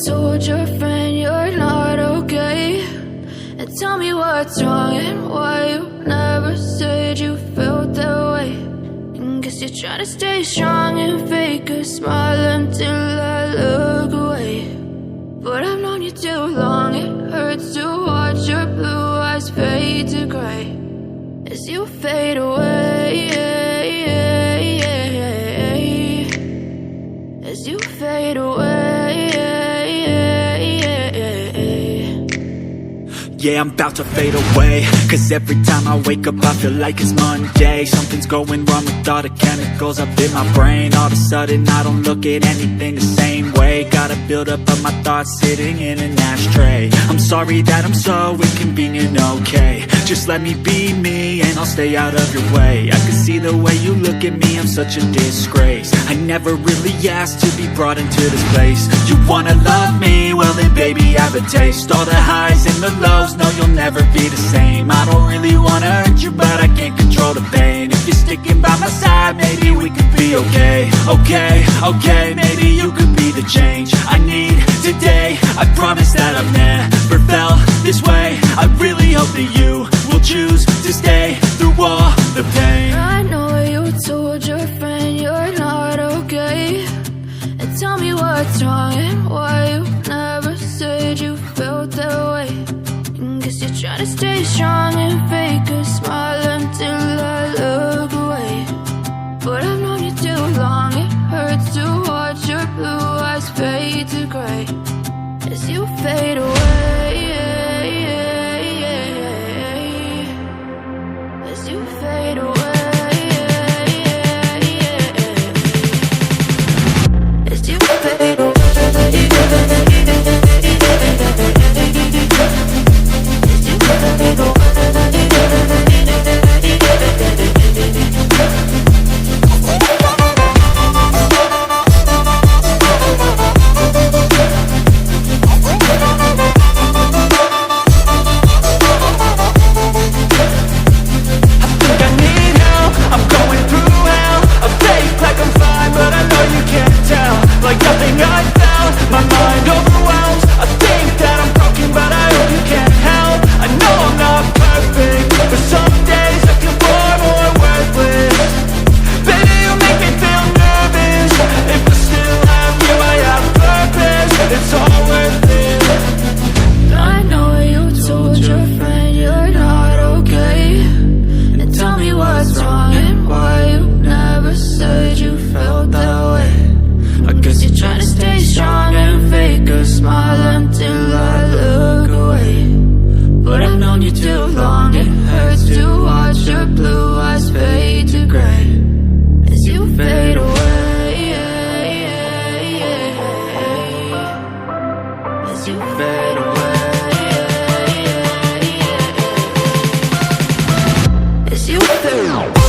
told your friend you're not okay, and tell me what's wrong and why you never said you felt that way. And guess you're trying to stay strong and fake a smile until I look away. But I've known you too long, it hurts to watch your blue eyes fade to gray as you fade away, as you fade away. Yeah, I'm about to fade away, cause every time I wake up I feel like it's Monday. Something's going wrong with all the chemicals up in my brain. All of a sudden I don't look at anything the same way. Gotta build up of my thoughts sitting in an ashtray. I'm sorry that I'm so inconvenient, okay. Just let me be me and I'll stay out of your way. I can see the way you look at me, I'm such a disgrace. I never really asked to be brought into this place. You wanna love me? Well then baby I have a taste. All the highs and the lows, no you'll never be the same. I don't really wanna hurt you but I can't control the pain. If you're sticking by my side, maybe we could be okay. Okay, maybe you could be the change I need today. I promise that I've never felt this way. I really hope that you will choose to stay through all the pain. I know you told your friend you're not okay, and tell me what's wrong and why you never said you felt that way. And guess you're trying to stay strong and fake a smile until I look away. But I've known you too long, it hurts to watch your blue eyes fade to gray as you fade away, as you fade away, as you fade away. As you fade away.